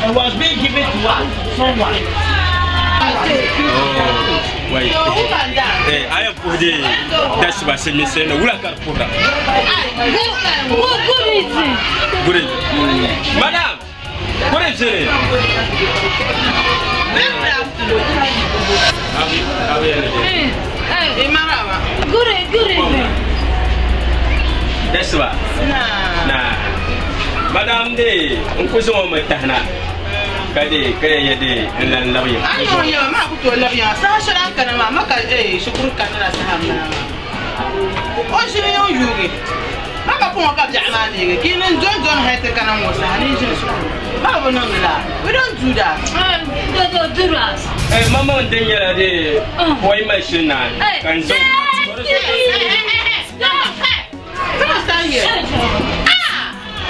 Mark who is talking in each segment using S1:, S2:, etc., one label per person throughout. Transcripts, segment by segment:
S1: It was being given to us, someone.
S2: Wait. I am for the that's what I said. No, we are going to good. Madam, what is it? Good. That's what. Nah. Madam, they uncle on my tahna. Kade de en la vie.
S1: I know you ma ko la vie. Sa shara kana ma ka shukuru kana la sahamna. O shiri yo yugi. Ma ka ko ka jama ni ki nen don haite kana mo sa ni jini shukuru. Ma bo no la. We don't do that. Do that.
S2: Mama ndenya de boy machine na. Kan so.
S1: Come stand here.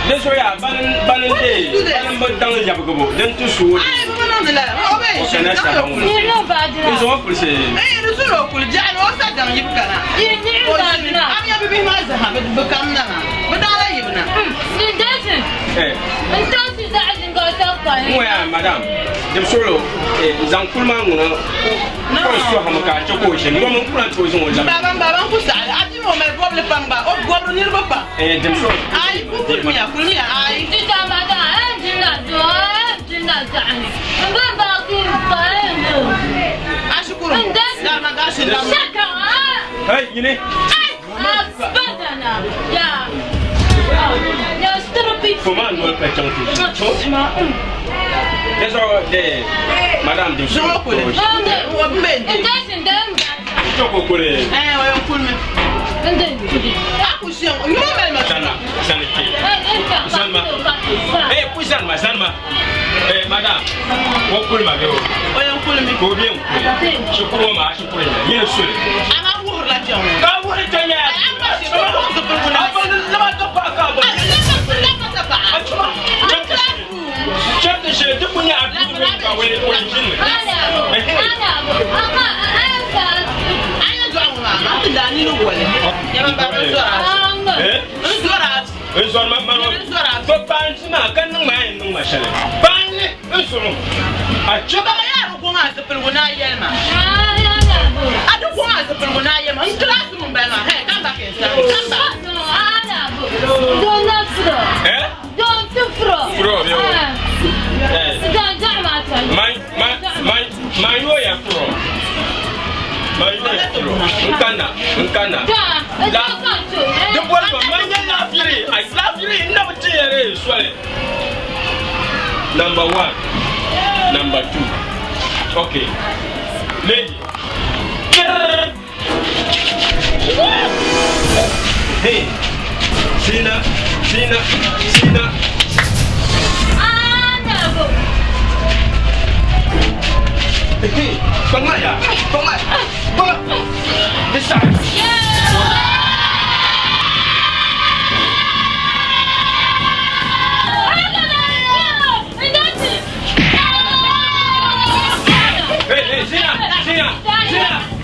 S2: This way, Banan Day, but down the Yabugo, then to shoot.
S1: I don't know that. Oh, wait,
S2: it's awful saying.
S1: Hey, the local Jan was that down you can. I'm never been my habit to become now. But I even know.
S3: It doesn't. And don't you that and go up by
S2: where, Madame? The solo is Uncle Mango. No, I'm a chocolate. Woman plant was on
S1: Baba Pusa. I do my problem or go near Papa. And I put me up. I
S3: did not do I'm going back to
S1: I should go. And that's not my gosh.
S2: Hey, you know,
S3: I'm better now. Yeah. You're still a bit
S2: for man, well, that's all day, Madame de Chocolate.
S3: It doesn't them.
S2: Chocolate.
S3: And then
S1: I was young. You know,
S2: Hey, push on my son. Hey, Madame, what could my girl?
S1: I am pulling me.
S2: Go in. Chocolate, chocolate. Yes, sir.
S1: I'm a woman like you.
S2: I want to tell you. Check the shit. You put your it's on my mouth. But Pansina can't mind no machine. Finally, it's on. I check my want to put one eye. I don't want to put one eye. I'm classroom by my head. Come back inside. Come back.
S3: Don't not throw. Don't to throw. My
S2: way after my Nkana. The boy of my love you. I love you. Never tear it. Number one. Number two. Okay. Lady. Hey. Zena. Hey, come on. This side. Hey, Zena.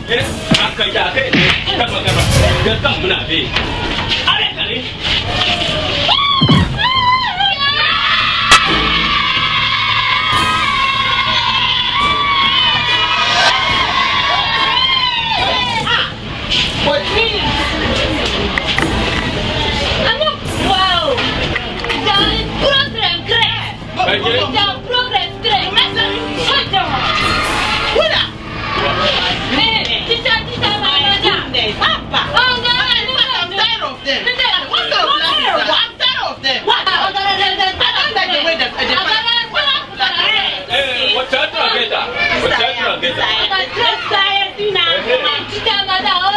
S2: Yes, come
S3: Kita madam.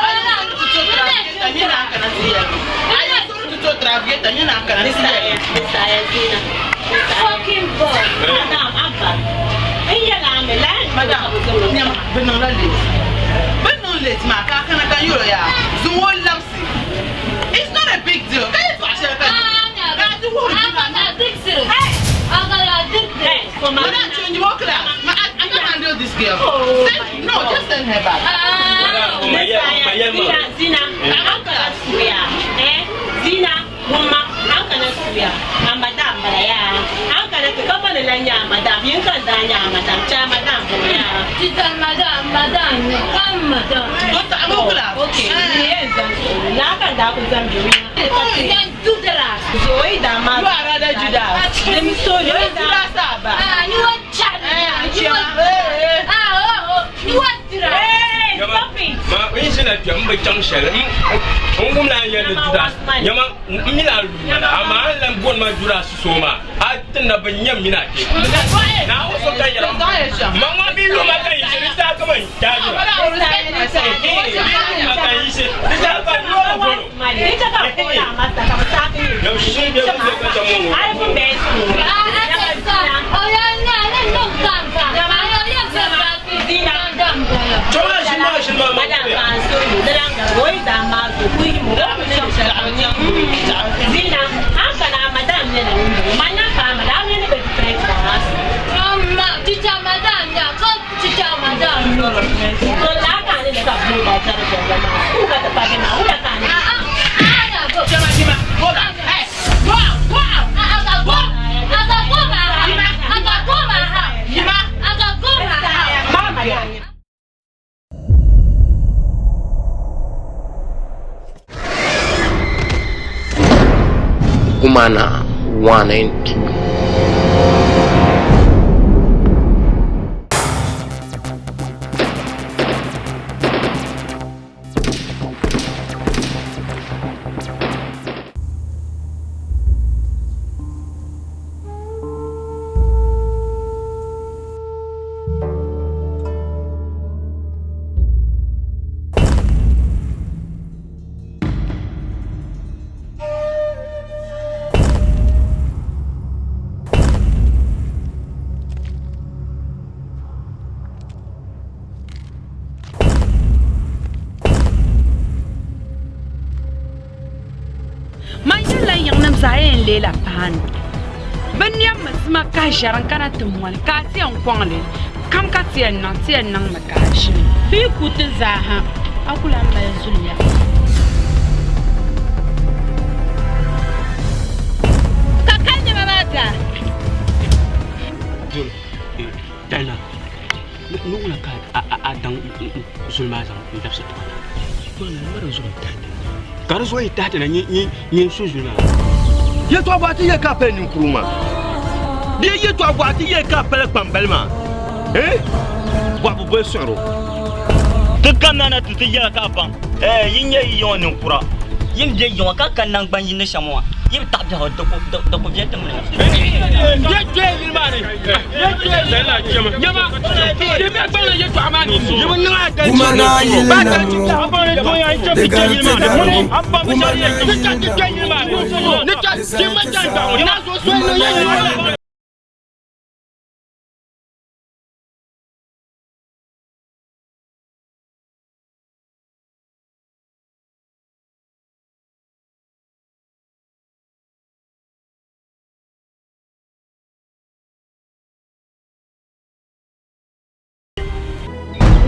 S1: Tanya nak kena siap. Ayah suruh tutup trafik. Tanya nak kena siap.
S3: Saya Zena. Fucking boy. Madam, apa? Iya lah, melan.
S1: Madam, nyam benar lagi. Benar lagi, maka akan akan euro ya. Semua lapsi. It's not a big deal. Kan itu asal kan. Kau
S3: Agak dikser. Agak dikser.
S1: Madam, change your class. I can handle this girl. No, just send her back.
S3: Zena, how can I swear? Zena, woman, how can I swear? Madam, how can I come on the line, madam? You can dine, madam. Madam, Tita, madam, come, madam. Okay, yes, Laka, that was I'm do the last. Zoe, the man, you are rather Judas. Let me show you that. You are chatting. You are stop it.
S2: Ma, we should have jumped by junction. Ungumla ya Judas. Yama, Mila, Ama, and Bonma Judas Soma. I didn't have a young minute. Now, so tired. Mamma, be Lumaka, you should start coming.
S4: Kumana 1 and 2.
S5: Lela pan banyam masma ka sharan kana tumwal ka ti an kwangle kam ka ti an nan makashi bi kutu zaha akula mai zuliya ka kanje mamata
S6: dul dana nuna ka dan zulma zan dafsa to na mara zuwa tani kar zo ita ta nan yin su zuna
S7: ye to abati ye ka pe ni kuruma de ye to abati ye ka pe pambelma wa bu bo soro
S8: to kana na tuti ye ka pan yin ye yon ni kura yin je yon ka kan nan ban yin shamwa yin ta bi ho do ko viete mun
S2: ye je ni mari ye je la jama de me gba ye to amani ye mun na da ba ta ti ka ba to ya je bi je ni mari abba bi je ni mari ni ta ti ma ta da na so so ni ye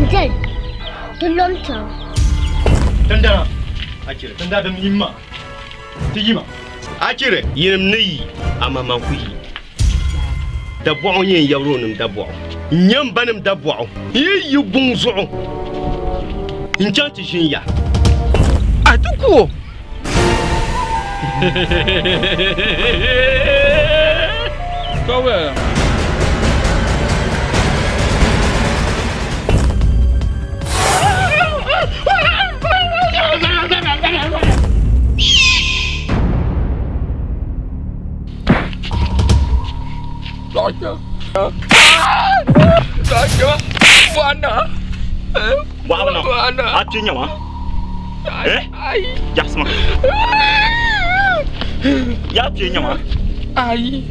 S9: Zed, belum tahu.
S7: tanda akire tanda da mimma tigima akire yinem nayi amama kuyi da bo yin yawro nim da bo nyam banim da bo yi bunzo inchanti shinya atuko
S2: Kowe
S7: Wano
S2: mana.
S8: Api nyawa. Jasma. Ya api nyawa.
S2: Ai.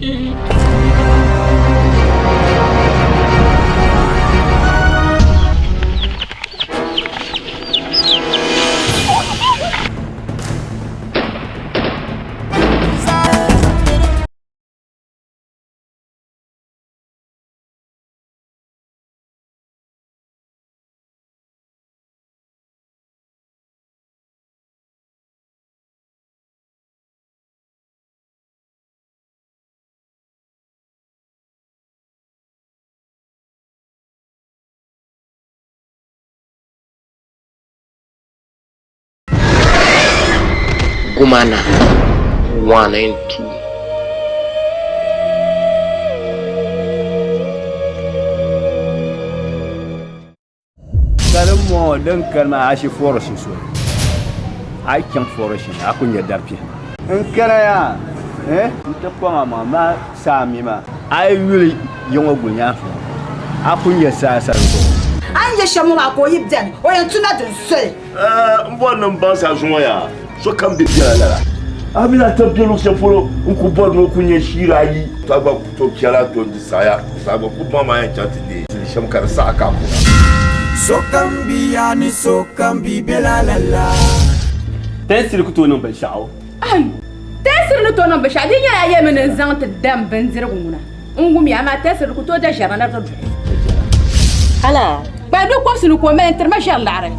S4: Gumana 1 and 2.
S10: Kalam mo dan kalma ashi foroshin so ai kan foroshin akun ya darfi in kana ya ta kwama mama sami ma ai wili yongo gunya akun ya sasa ko
S11: an ya shamu ma ko yibdan o yan tuna dun sai
S7: mbon ban sa zuwa ya so kan bi la amina tabdelo se folo ku bodno ku nye shirayi to agba ku to kiara to di saya agba ku mama ya chati di sham kar sa ka ku
S12: so kambi bela la la
S10: tesir ku to non ba shao
S5: ai tesir no to non ba shao din ya yemen zan ta dam ban zirguna ngum ya ma tesir ku to da jarana to
S3: Hala.
S5: ba do ko sunu ko men ter ma shar lare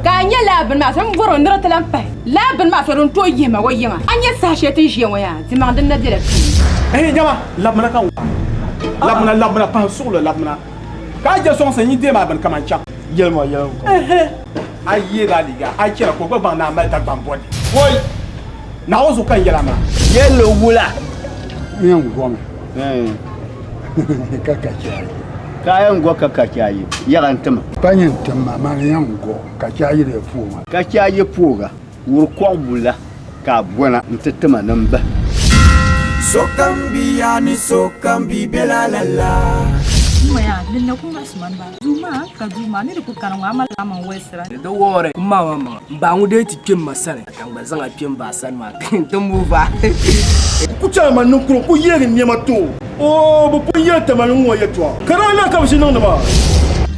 S5: ka nya labin ma san voro ndra talan pa labin ma so don to yema wayema anya sa she tin shi waya ti ma dan na dire
S10: nyama labna kan labna pa sur le labna ka je son sen yide ma ban kaman cha yelmo ko ayi la liga a kira ko ba na ma ta ban bodi woi na ozo kan yela ma yelo wula yan goma kaka cha kayan go kaka cha yi yaran tama
S13: panyen tama ma yan go ka cha yi de fuwa
S10: ka cha yi fuwa wur ko bula ka bona ntama nan ba
S12: so kambi bela la la
S14: Moya, linda kuma suman ba. Zuma ne da kuka nan amal aman wesra.
S15: Da wore kuma mama ba mu dai tikin masare kan ba zan afiyan ba san ma tun mu ba.
S7: Ku ta man nun ku yerin ne mato o bu kun yata man wo yato kana la ka shi nan ba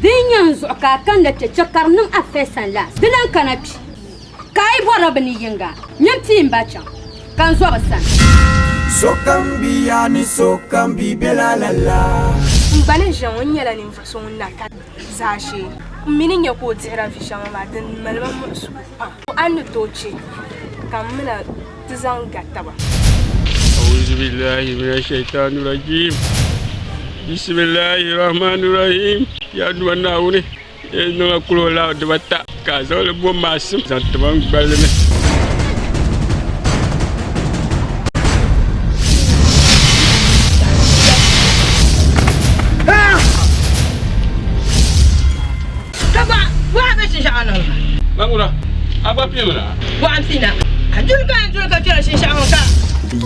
S16: din yanzu ka kan da ce karnin afesan las dinan kanapi kai bora bani yinga nyamti mbacha kan zo basan
S12: so kambi bela la la
S14: Mbale jan wanya la nin fason na ka zashe minin ya ko tsira fi shan ma din malman musu pa an to ce kamina tizan gattaba
S2: أعوذ بالله من الشيطان الرجيم بسم الله الرحمن الرحيم يا نوناوني إنه أقول لا دبتا كازول بوماسم زنتمان بالنا
S1: Mangura,
S2: apa piemana?
S1: Wan sina. Ajul ka tira shin sha'an ka.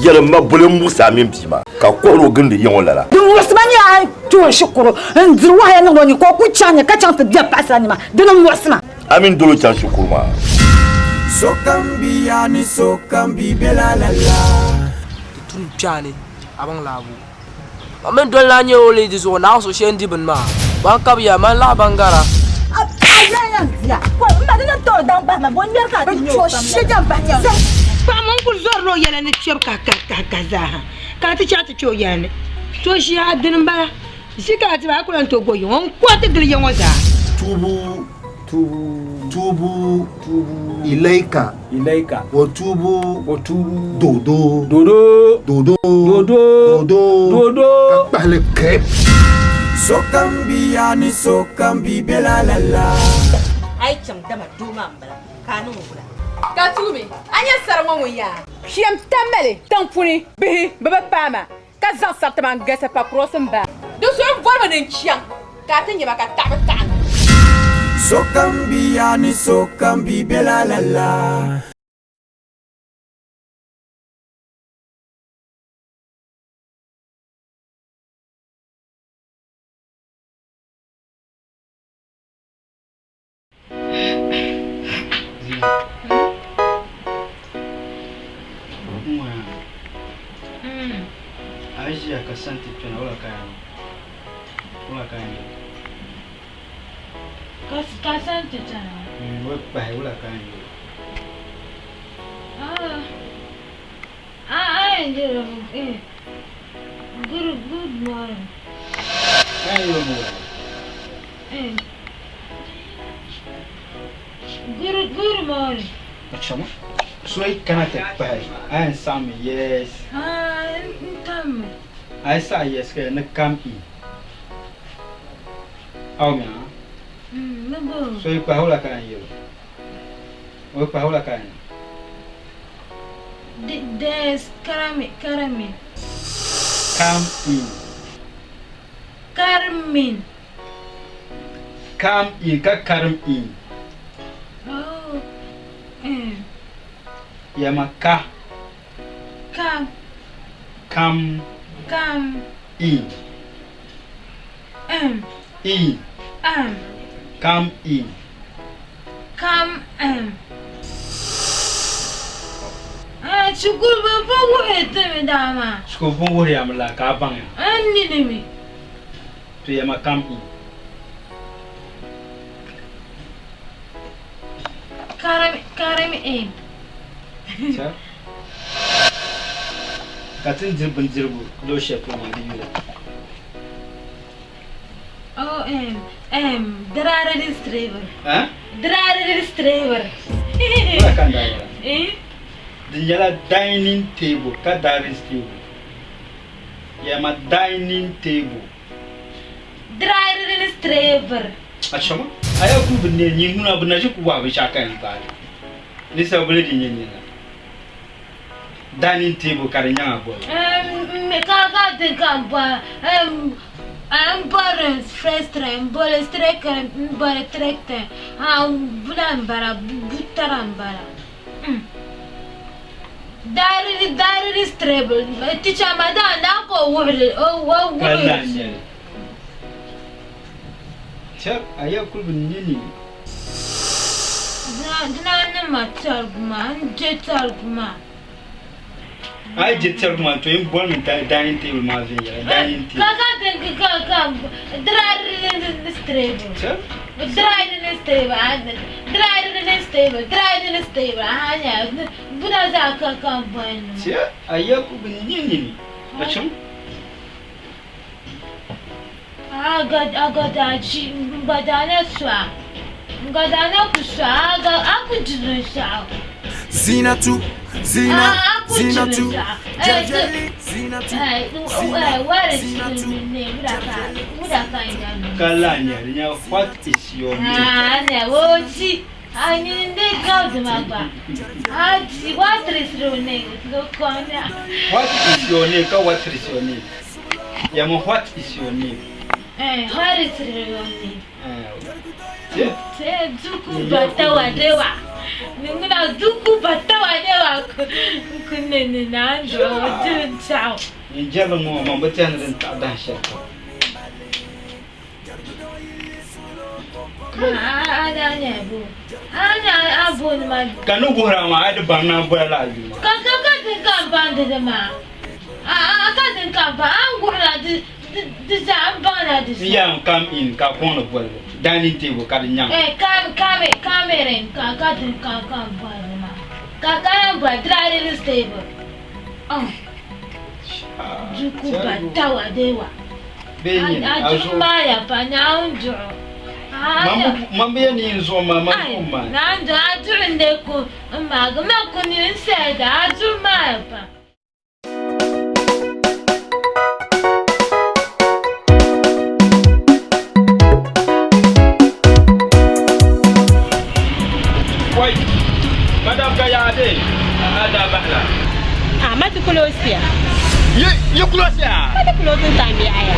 S7: yalma bulin musa min bima ka koro gindi yon lala
S11: dun wasmani ya to shukuru ndirwa ya ngoni ko ku chanya ka chan fa dia pasani ma dun wasma
S7: amin dolo chan shukuru ma
S12: so kambi bela la la
S15: tun chane abang labu amen don la nyo le di so na so shen di ban ma ban kab ya man la bangara
S11: ayaya ya ko ma dun to dan ba ma bon yer ka di to shejan ba nya
S1: Ba mun ku zorro yana ne ciyar ka zaha. Ka ti cha ti cho yana. To shi hadin ba. Shi ka ti ba ku ran to goyi won ko ta gilyan waza.
S13: tubu ilaika wa tubu dodo kapale krep
S12: so kambi bela la la
S3: ai cham dama duma mbala kanu mbala
S5: Katumi, anya sarwa ya. Shiem tamale, tampuni, bihi, baba pama. Ka zan sartaman gasa pa crossing ba. Do so volva den chiang. Ka tanya ba ka ta.
S12: so kambi bela la la
S6: Asante tuna wala kaya. Wala kaya.
S5: Kasante tana.
S6: Wewe bai wala kaya.
S5: JERUGU. Good morning.
S6: Ayo mo.
S5: Good morning.
S6: Macam Soy kana tak bai. Ai sam yes.
S5: Tam.
S6: Ai sa yes ke na kam I. Au mia.
S5: Mabo.
S6: Soy pa hola kana yo. Wewe pa hola kana.
S5: Des Carmen.
S6: Kam I.
S5: Carmen.
S6: Kam I ka karam I.
S5: Oh.
S6: Ya maka.
S5: Kam
S6: I. I. Kam I.
S5: Syukur bapa gue itu medama.
S6: Syukur pun gue yang melak abang ya.
S5: Ani demi.
S6: Tu ya makam I.
S5: Karem
S6: Siapa? Katin JERUGU do chef ma di yule.
S5: Oh drare distriver.
S6: Hein?
S5: Drare distriver.
S6: Wala kan daya. Dinjala dining table ka dining table. Ya ma dining table.
S5: Drare distriver.
S6: Achama? Aya ku binne nyi huna bina ji ku wa bi shaka ni ba. Ni sa bule di nyi na. Dining table ka nya bo.
S5: Me ka de kamba. Bara frestren, bara strecker, bara trekte. Bulan bara, butaran bara. Dari stable. Ticha madan na ko wuri.
S6: Kalanya. Chap aya ku binne ni.
S5: Dina matarguma, jetarguma.
S6: Ai jetarguma to in bol min dining table ma vin ya dining table.
S5: Kaka dry stable. Dry stable. Hanya buda za ka kampani.
S6: Tia aya ku binne ni. Macam
S5: agadaji ngadana swa. Ngadana kuswa aku jinsa.
S12: Zena tu.
S5: Zena tu.
S12: Zena tu.
S6: Kalanya nya what is your name?
S5: Ne woji. Ani ne gaude magba. What is your name? Lokona.
S6: What is your name? Ka what is your name? Yama what is your name?
S5: What is your name?
S6: Duku
S5: batawa dewa. Ninguna duku batawa dewa. Kunene nando chao.
S6: Njalo mo mambatiana den ta dan shaka.
S5: Ana abu ma.
S6: Kanu gora ma adu bana bola ajuma.
S5: Kaka kan bande de ma. Ka kan ba an gora de za bana de.
S6: Yam come in ka kono bol. Dining table ka nyam.
S5: Kamera ka ba ma. Ka ba dry stable. Juku batawa dewa.
S6: Benye
S5: ajuma ya panya unjo.
S6: Mambo ya ni nzoma mamuma.
S5: Nando ajunde ku magama kuni nseda ajuma ya pa.
S6: Wai. Madam Kayade. Ada bahla.
S3: Mati kulosia.
S6: Ye kulosia.
S3: Mati kulosia tambi aya.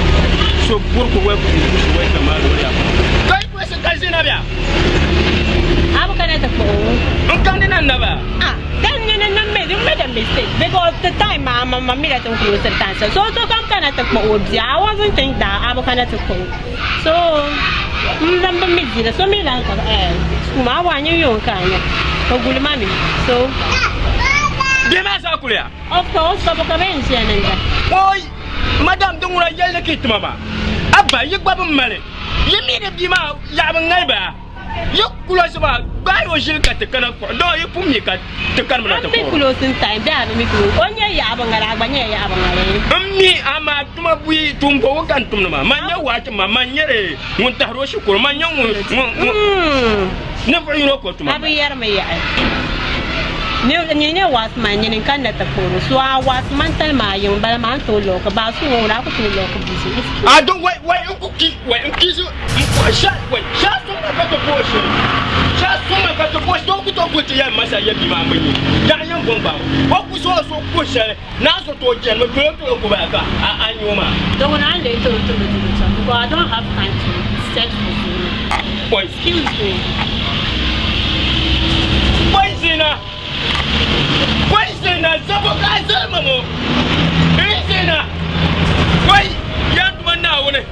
S6: So burko we ku we tamalo ya. Kai ku se kalzina bia.
S3: Abu kana ta ko.
S6: Ngani nan na ba?
S3: Dan ngene nan me dum madam mistake because the time mama mira ta ku se tansa. So kam kana ta ko odia. I wasn't think that abu kana ta ko. So mbamba mizira so mira ka kuma wanyu yo kana. Ko gulmami. So
S6: Dema sa kulia.
S3: of course, Papa Kabensi and
S6: Oi! madam don wala yalla kit mama abba yigba bam male yimi de bima ya ban ngaiba yikulo sama bayo shilka te kana ko do yipumi ka te kan mana te ko
S3: kulo sin time da mi kulo onye ya ban ngara gbanye ya ban ngara
S6: ammi ama tuma bui tumbo wakan tumma manya wati manyere mun tahro shukuru manya ne fa yino ko tuma
S3: abi yar me ya ne was man ne kan da ta koro so was man tal ma yin bal man to lo ka ba su wora ku to lo ka bisi
S6: I don't wait ku ki so sha so ka to poshi sha so ka to poshi do ku to ku ti ya masa ya bi ma mani ya yan bomba ko ku so ku she na so to je me to ku ba ka anyoma
S3: don't want to to but I don't have time to search for you.
S6: Boy,
S3: excuse me.
S6: Boy, Zena, sabo ka salma mo. Zena, boy, ya tuman na wone.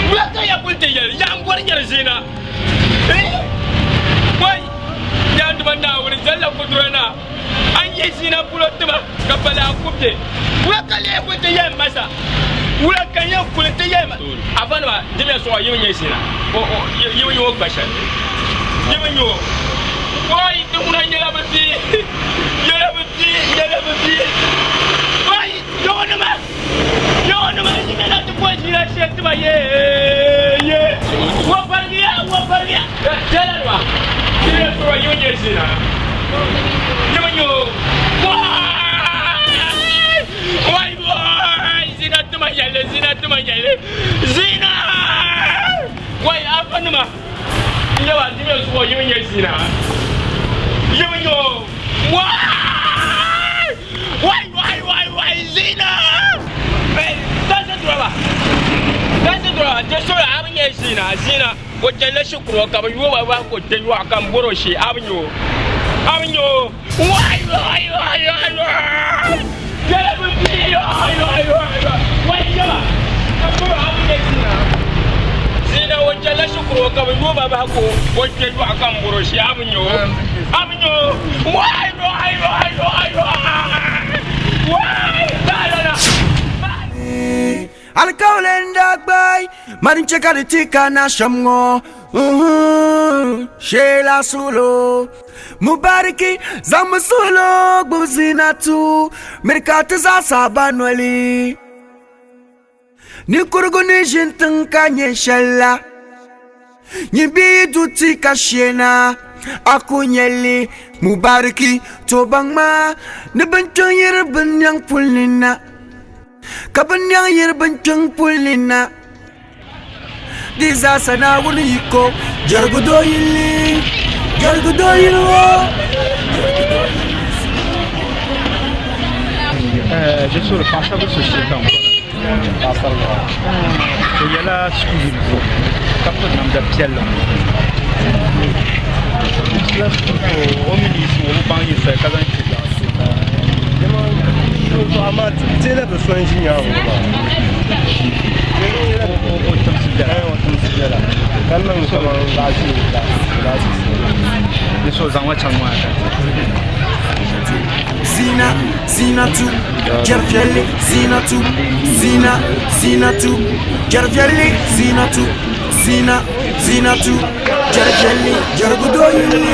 S6: Wala ka ya kulte ya ngwar nyar Zena. Boy, ya tuman na wone zalla kudrona. An yi Zena pulotuma ka bala kubde. Wala ka le kulte ya masa. Wala kan ya kulte ya avant ma dime so yimi Zena. Yimi yo basha. Yimi yo. Boy, tu muna nyala bati. Nyala bati. Boy, yo nama ni mena tu boy ni la chete ba ye. Wa pargia. Jala wa. Dime so yimi Zena. Yimi yo. Boy, Zena tu ma yale. Zena. Boy, apa nama? Yawa dime so yimi Zena. Yo, why, Zena? Hey, that's the drama. Just so I'm here, Zena. What the less you croak up, you are going to you are come Boroshi Avenue. Why? Get up with me. Zena, what the less you croak up, you are back. What you are come Boroshi Avenue. Why?
S12: Alkaulen Dagbani Marin cheka de tika na shamgo Sheila Sulo Mubariki Zama Sulo Buzina tu Mirkata za sabanwali Ni kurguni jintun kanye shella Nyibi du tika shena Akunyeli Mubariki Tobangma Nibanchang yerbun yang pulina Kabanyang yerbun pulina Diza sana wuniko JERUGU DOOYILI
S10: Je suis le responsable de société en il y a la school kapten namda piel au ministre au banquier c'est kazan
S7: Ama tela da son jinya kallon sama laji
S10: ne so zan wacan ma
S12: Zena tu Jerjeli Zena tu Jerjeli Zena tu Jerjeli JERUGU DOOYILI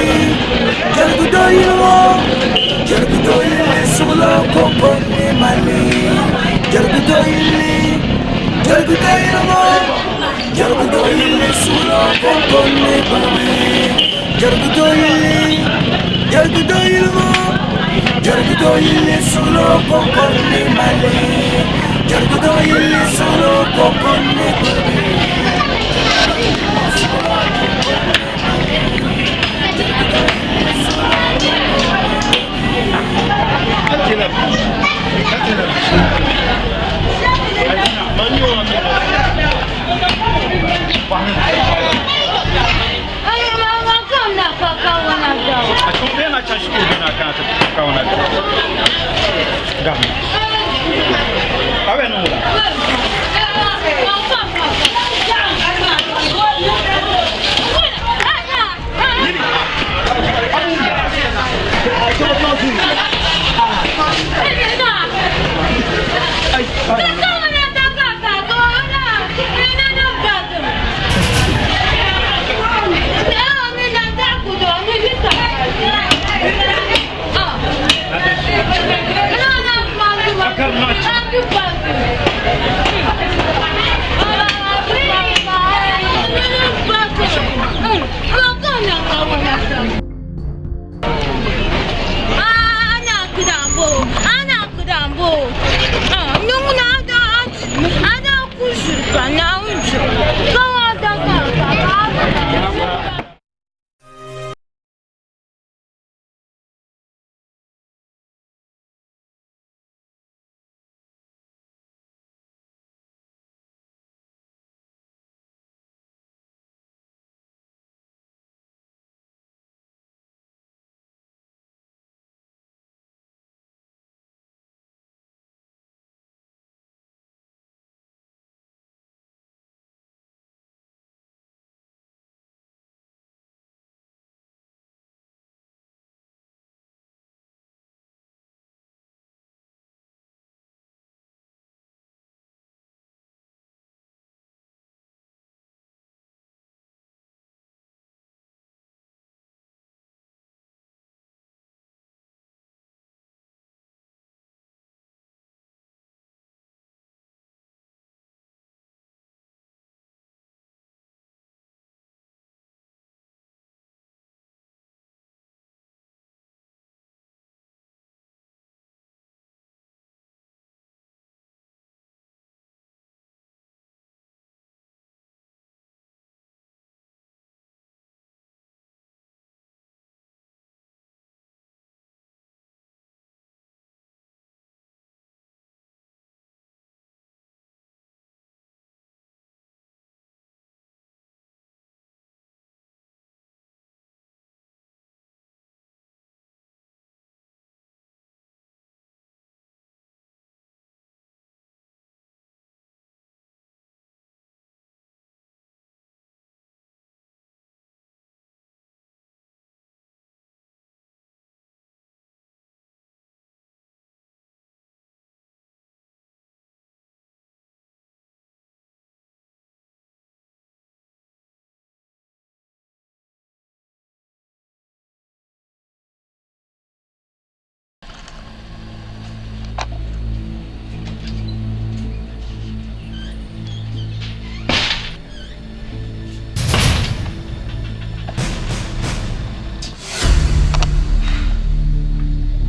S12: Solo Koko Mali JERUGU DOOYILI Solo Koko Mali JERUGU DOOYILI Solo Koko Mali JERUGU DOOYILI Solo Koko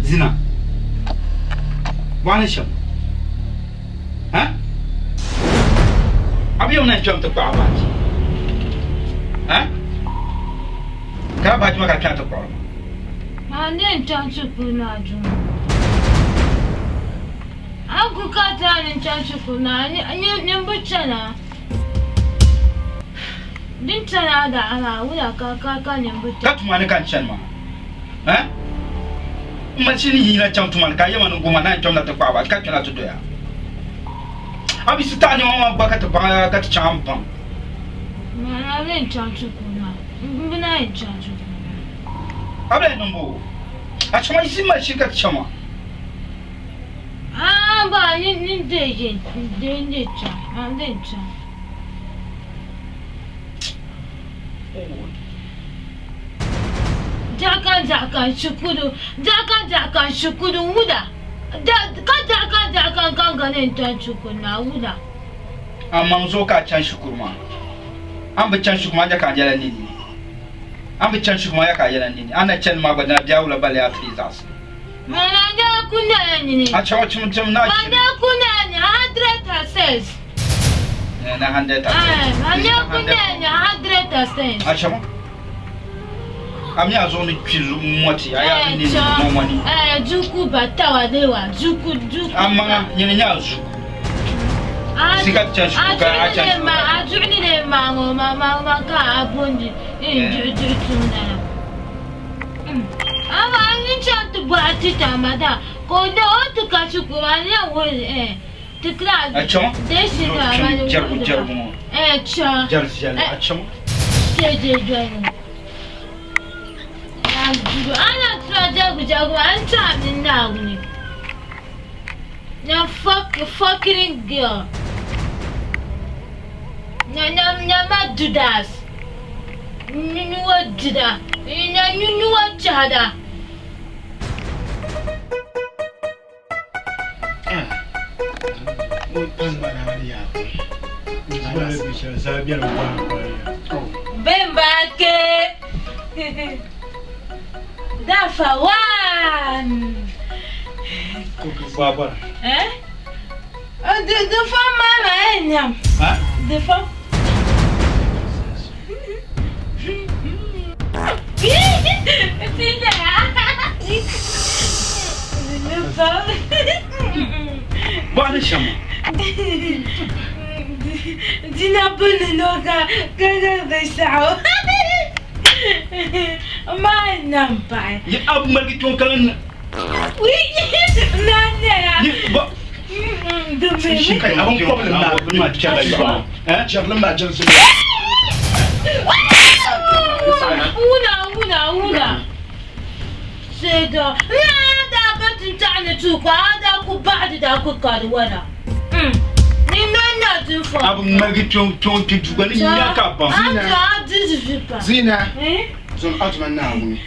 S10: Zena. Wani sham. Huh? Abi on jump to power batch. Huh? Ka batch ma ka kan to power.
S17: Ma ne chanchu kuna ju. Aku kata ne chanchu kuna ni mbuchana. Din tana da ana wuya ka ne mbuchana.
S10: Ka tuma ne kan chan ma. Huh? Machine yina chantuman ka yama no goma na chomna to kwa ka tuna to doya abi sita ni mama baka to ba ka champan
S17: na len chanchu kuna mbina en chanchu
S10: abre nombo a chama isi ma shi ka chama
S17: ba ni de cha ande cha Jakan shukuru wuda. Kan ganin tan shukuna wuda.
S10: Amma zo ka can shukuru ma. An bi can shukuma ja kan jala nini. An bi can shukuma ya ka jala nini. Ana can ma bana jawla bale ya frizas.
S17: Mana ja kunna nini.
S10: A chawa chum na.
S17: Mana kunna ni 100%.
S10: Na 100%.
S17: Mana kunna ni 100%.
S10: A chawa Ami azo ni kwilu mwati aya ni momani.
S17: Juku batawa dewa juku.
S10: Amma nyenya juku. Sika chanshu ka acha.
S17: Ajuni de mama ka abondi. Tuna. Ama ni chantu bati tamada. Ko da otu ka chukuma ya we tikra.
S10: Acha.
S17: Desi na ma.
S10: Jaru.
S17: Cha.
S10: Jaru acha.
S17: Jeje. Ana jagu anta minna wuni. Na fucking girl. Na madudas. Nuwa dida. Na nuwa chada. Bembake. Dafa one.
S10: Kuku baba.
S17: The mama enyam.
S10: Huh?
S17: The fuck?
S2: Bwana shama.
S17: Dina bunnoga gaga besao. Ma nampai.
S2: Ya abu margi tonkalan.
S17: Oui, nanya.
S10: Shi kai abun problem na ma chala ba. Jarlam na jalsu.
S17: Una. Seda. Da batun tana tuka da ku ba'da da ku kadwana. Ni nanya tufa.
S10: Abu margi ton ki dugani ya ka ba. Zena. Zon atman na wuni.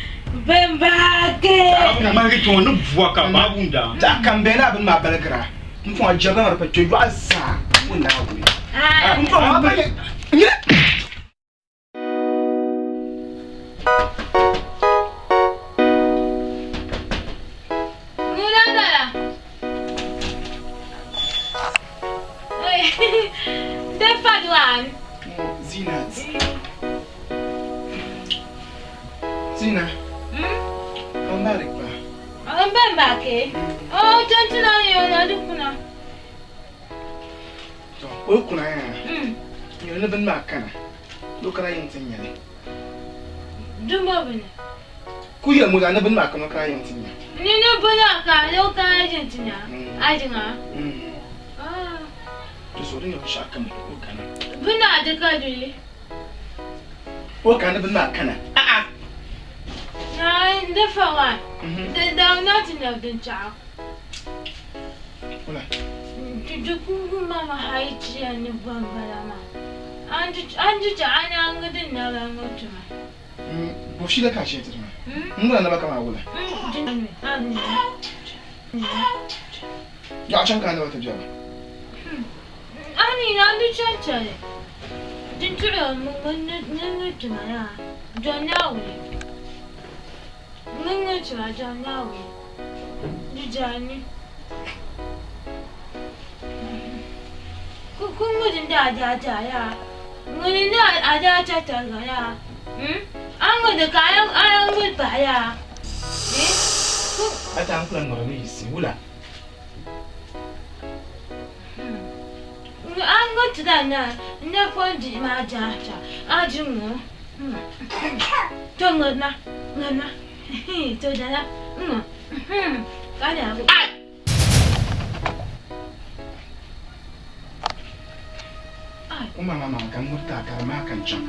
S17: Bembake.
S10: Abu margi ton no bua ka ba bunda. Ta kan be na abun ma balakra. Mfo ajarna ra pa to asa wunda wuni. Mfo ma ba ni. Zena. Come back, ba.
S17: I'm back. Oh, don't you know you're
S10: O kuna ya. Yo ne ben ma kana. Do kara yin tinya ne.
S17: Duma bane.
S10: Ku ya mu da ne ben ma kana kara yin tinya.
S17: Ni ne bana ka yo ka yin tinya. Ajinga. Ah.
S10: To so din yo shaka mu o kana.
S17: Bana da ka dole.
S10: O kana ben ma kana.
S17: Na dafa wa. Da na tinya din cha.
S10: Wala.
S17: Jukungu mama haiti ya ni bambala ma. Anju cha ana ngadin na ga ngotuma.
S10: Bo shi da ka she tuma. Mun na baka ma wala. Ya chan ka na wata jaba.
S17: Ani na du chan chale. Din tura mun ngotuma ya. Jonna wuri. Ngotuma jonna wuri. Dijani. Kungudin da ya. Ngudin da ta ya. An gudu kayan ayan gudu ba ya.
S10: Ata an kula ngoro ni si wula.
S17: An gudu da na fondi ma ja. Ajin mu. To ngana. To da na. Kada abu.
S10: Mama kan mutta karma kan can.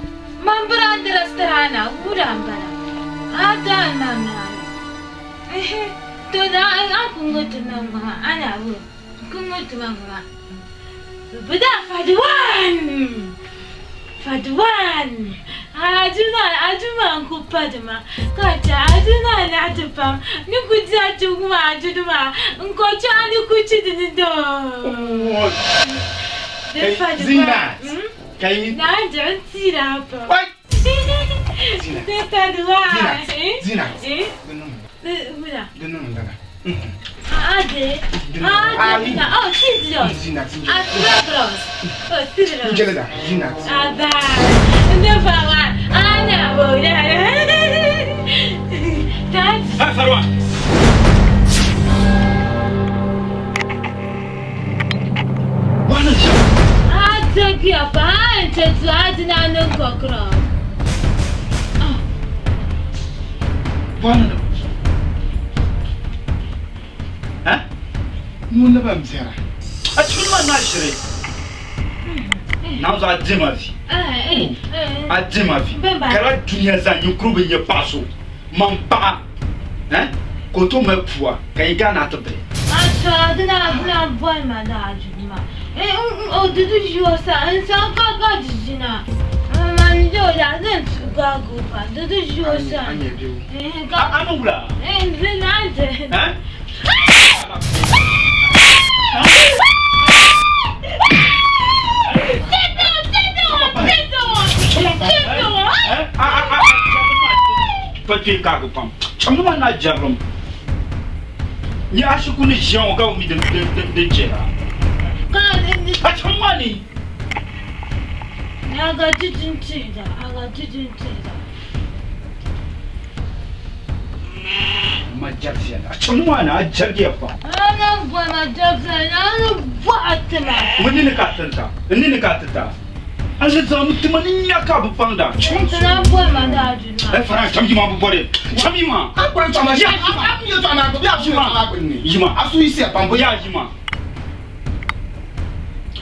S17: Man brandi restorana gudan bana. Ada namna. To da an kungutu mangama ana wu. Kungutu mangama. Bida Fadwan. Ajuma kupadma. Kacha ajuna na tupam. Nikuja tuguma ajuduma. Nkocha ni kuchi dindo.
S10: Zena. Kai.
S17: Na don't see that.
S10: What?
S17: Zena. Oh, she's yours.
S10: Zena.
S17: Oh, serious.
S10: Zena.
S17: Ada. Never one. I never. That's.
S2: Farwa. Bwana shama.
S17: Take your pants to Adina no cockroach.
S10: Bwana. Mun na ba mzera.
S2: A cikin wannan shire. Na zo ajima fi. Ajima fi. Kala duniya za yi kurubin ya paso. Man pa. Ko to mai fuwa kai gana ta bai.
S17: Asa dina boy ma da ajuma. O dudu juosa, insan kaka jijina. Man jo ya zan tuga gupa. Dudu juosa.
S2: Anu bula.
S17: Zinante.
S2: Pati ka gupam. Chamuma na jarum. Ni ashiku ni jian ga mi de jera. A chamani.
S17: I got it in cheetah. I got it in cheetah.
S10: My Jackson. Someone I check you up.
S17: I don't want my Jackson. I don't want them.
S10: When you got the in the cat. And it's on the money in your cup found out.
S17: I want my dad.
S10: If I come to my body, tell me, ma. I'm going to my Yima. As we say, Pamboya Yima.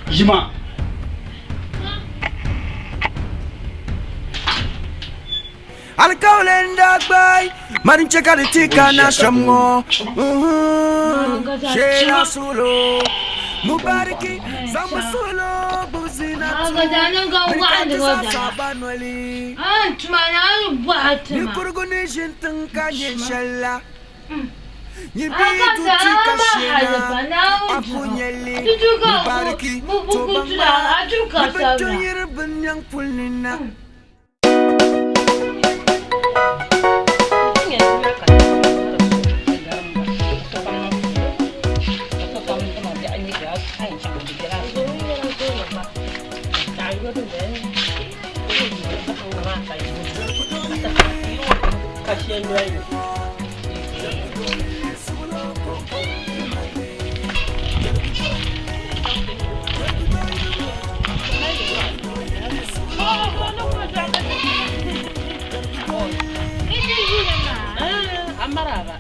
S10: Yima.
S12: Alcohol and Dagbani, Marin check out the tika na shamo. Shela solo, Mubariki, Samba solo, Buzina.
S17: I'm going to go
S12: Sabanoli.
S17: Aunt man, what?
S12: You could go nation Tankanya Shella. You be
S5: Amarava.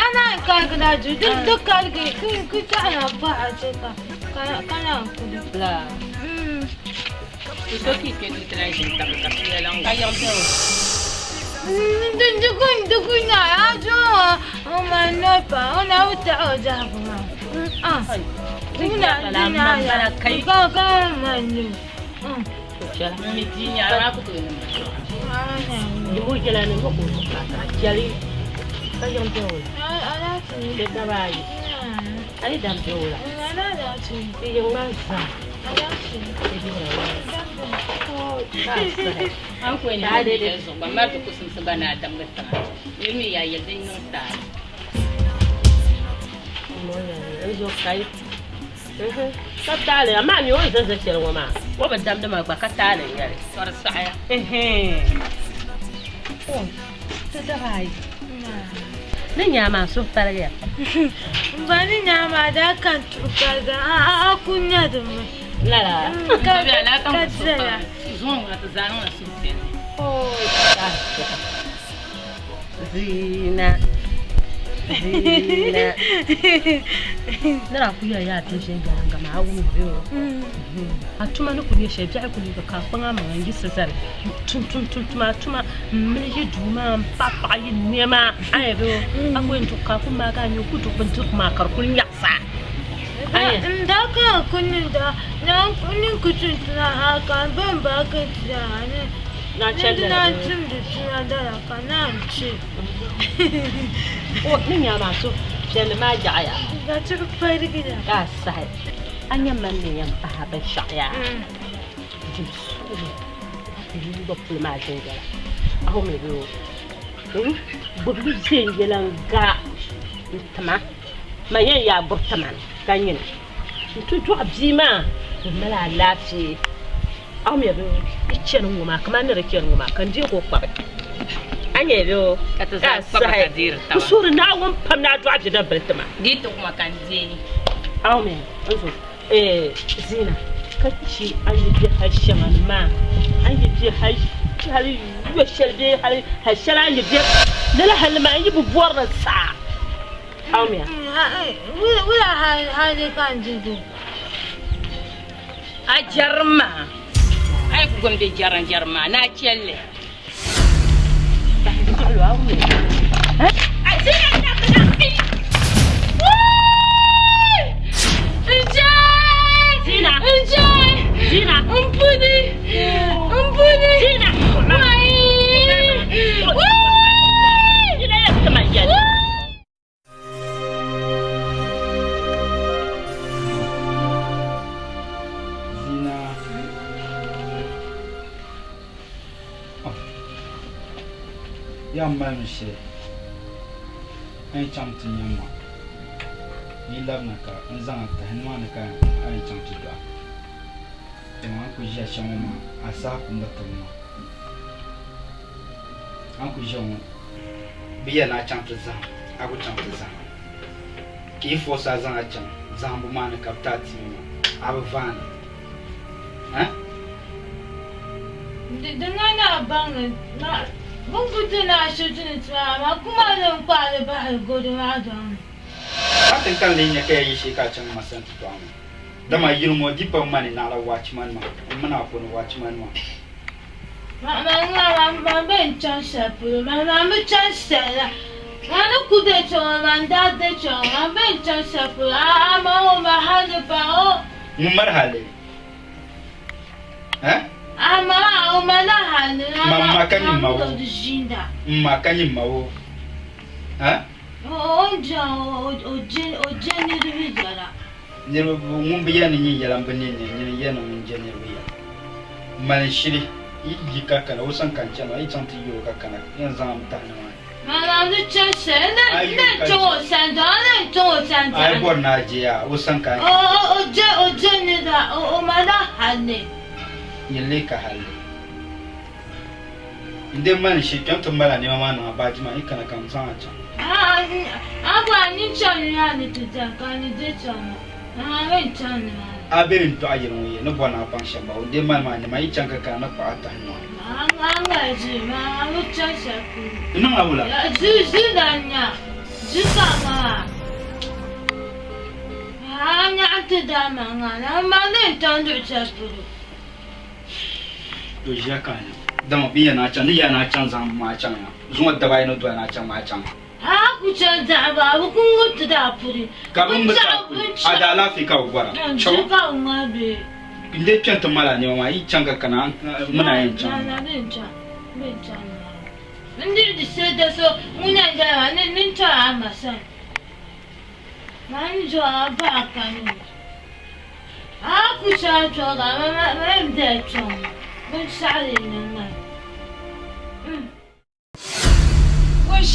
S17: أنا كذا جد دكان كنت أنا بعشقه كان
S5: لا تسوي كذي تلاقي تبغى كذي لون كيان
S17: دكون يا جو ما نبى أنا وتعوزها هنا كيف كمان
S5: مدينة أنا كتير دبوي جلاني بقول جالي كيان تقول
S17: أنا في
S5: دبي أنا دام تقول
S17: أنا داتي
S5: في يوم ما Aku ini ada di sana. Mama tu kusum sebana adam bertemu. Ini ya jadi nota. Mana? Ini jokai. Katale, ama ni wani zan shirwa mama. Wa ban dam da ma ba katale yare. Sor saya. Oh. Ta da bai. Nan ya ma so tarayya.
S17: Bani nyama da kan tuka da a kunya da mu.
S5: La. Ka la kan
S17: tsaya.
S5: Zuwan ta zanon na sun tsene. Oh, Zena. Zena. Nara kuya ya tishin ga ma hagu mu biyo. Atuma no kunya she ja ku ni ka fanga ma ngi sesare. Tuma mili duma papa yi nema ai biyo. Akwai ntuka kuma ga nyu kutu buntu kuma karkun yaksa.
S17: Ndaka kuninda na kunin kutun na haka ban ba ka tsane
S5: na chelle
S17: na tun da tsaya da kana ci
S5: o nin ya ma so chelle ma jaya
S17: ga ci fari gida
S5: ka sai anya man ne yan ba ban shaya ni ba fulma jinga aho me biyo bubu jingelan ga tama mayen ya burtaman kanyin tutu abjima mala lafi aw me be icen nguma kaman ne rake nguma kan je ko kwabe anye do kata za papa kadir tawa kusur na won pam na do abje da burtama dito kuma kan je aw me anzo Zena kaci ayi bi hashaman ma ayi bi hali yo shelbe hali hashala ayi bi dala halma ayi bu borra sa Aumia.
S17: Wala hade kan jidu.
S5: A jarma. Ai ku gombe jarma na kelle. Ba ku kalu Aumia. A Zena na kana. Zena. Zena. Umpuni. Zena.
S18: ya man she ai cham tin yamma ni labna ka an zanga ta hanwa na ka ai cham ti da ma ku ja shama asa ku mbatamma an ku jamu biya na cham ti zang aku cham ti zang ki força zanga cham zambu man ka tati abu van
S17: dengan abang na bukan na syuting sama aku malam pada bahal godo adam.
S18: Aten kan linya kayak isi kacang masan tu am. Dama yilmo di pemani nala watchman ma. Mana pun watchman ma.
S17: Mama bencang sepuluh, mama bencang sela. Mana kuda cuma mandat de cuma bencang sepuluh. Mau mahal apa?
S18: Mahal.
S17: Ama umalahan
S18: mama kanyi mawo
S17: makanyi
S18: mawo
S17: oje ni rubijara
S18: ni ngumbi ya ni yala mbene ni yana munje ni ruya man shiri yi kakana usan kanchama yi chanti yo kakana yan zam tana
S17: mama du chase na to sanda
S18: ai borna je ya usan kan
S17: oje ni da o malahan ne
S18: yelle ka halle inde man shi kan tumbala ne mama na baji ma ikana kan san acha
S17: agwa ni chani ya ni tutaka ni de chama we chani
S18: aberin to ayin we no bona pan shamba inde man ma ne mai chanka kana pa ata no
S17: anga ji ma lu chasa ku
S18: ina ngawula
S17: ji danya ji kama anya atadama ngana ma ne tandu chapu
S18: to jaka dama biya na can ya na can zan ma can zuwa da bai no do na can ma can
S17: ku can da ba ku mutu da furi
S18: ka mun mutu ada lafi ka gwara
S17: chaw ka ma be
S18: inde can to mala ne ma yi can ka kana muna yin can
S17: na din can be can inde di se da so muna da nin ta amasan man jo ba kan ku cha to ga ma da can من سعدي لنا وش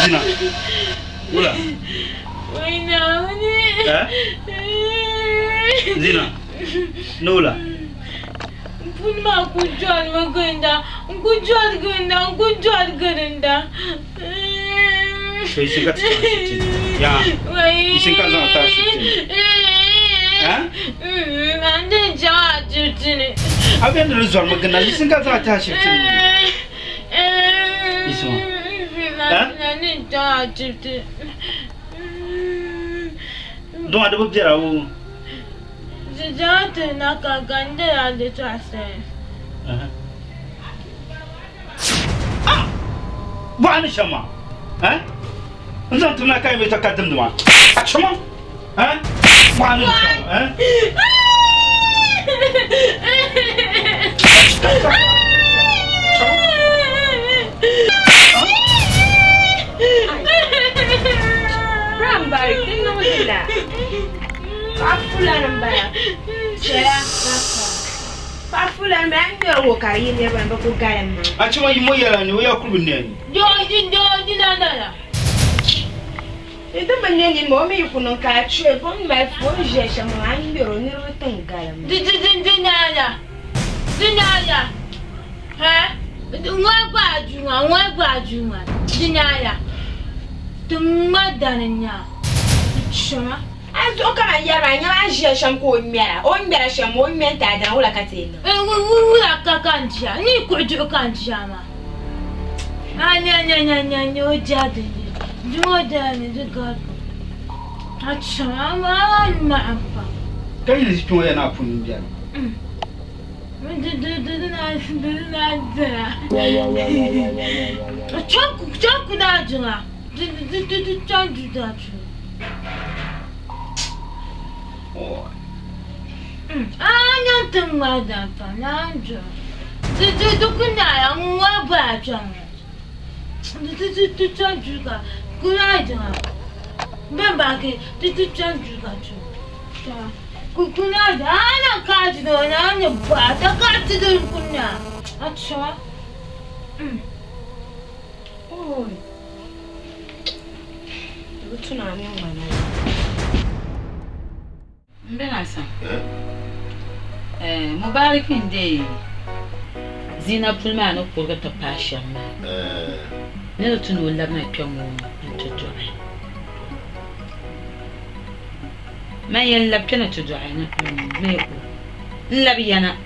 S18: Zena, ula. Zena, nula.
S17: Pun ma kujual maganda, kujual ganda.
S18: So isin kat ya. Isin kan zang atas.
S17: Anda jahat jutini.
S18: Apa yang rezon maganda? Isin kan zang atas. Isin.
S17: Anda jahat jutini.
S18: Dong ada berbicara aku.
S17: Jahat nak ganda ada terasa.
S18: Bukan sama. Enggak tu nak kaya macam kadem dua. Cuma, bukan sama.
S14: Rambai, tengok dia. Pafulan mbaya. Cera, pafulan mbaya ndio wokai ni bamba ko garam.
S18: Cuma imo yala ni oya kulubne.
S17: Jo dada.
S14: Itu banyak mo mi kuno ka chwe pon ma fo je chama an biro ni ro tan garam.
S17: Dinaya. Ngwa gbajuma. Dinaya. Tumma dananya. Chama.
S14: Azo kana yara nya je cham ko miara. O miara cham o menta dan wala katena.
S17: Wala kakantia. Ni ko ju kantia ma. Anya o jade. Jordan is a god. Acha ma apa.
S18: Kan yi cikin waya na funin biya.
S17: Chaku da jira. Chanju da chu. Anya tengwa da pa nanja. Kuna ya ngwa ba chang. Chanju ka. Kuna jira. Bemba ke chanju ka chu. Kuna da ana kaji da wani hanyar ba ta kaji da kuna a cewa
S5: tunanin wani mbena san mubarakin da Zena pulma no kurga ta passion ma ne da tunu wala na kyan mu to ما يلبكنا تدعينا ما يقول نلبينا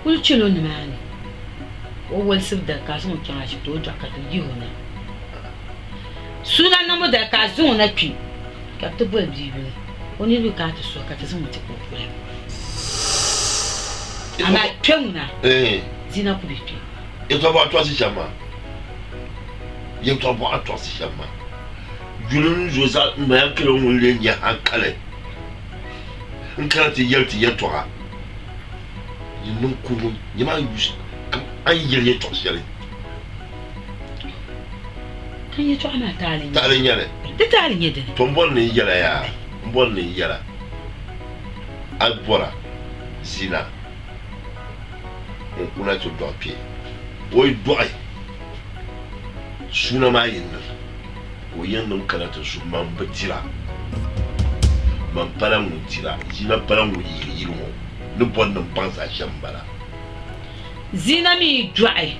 S5: كل شلون معاني أول سبدة كاسون كان عشان توجع كتجيهنا سونا نمو ده كاسون نكى كتبوا بيجيبني ونيلو كاتسوا كاتسون متكوفي أما كمنا Zena كوبيتي
S19: يتوبوا أتواسي شما يتوبوا أتواسي شما Julun Josa Mankelo Mulia Ankale. Uncan't yell to yet to her. You know, Kuru, you might use I yell yet to sell it.
S5: Can you try my darling?
S19: Darling,
S5: the darling, you did.
S19: From one yella, one yella. Albora, Zena. Una to drop here. Oi, boy. Sooner my in. Oyen kana to su man batira man para mu tira Zena para mu yiri mo no bon no pansa shambara
S5: Zena mi dry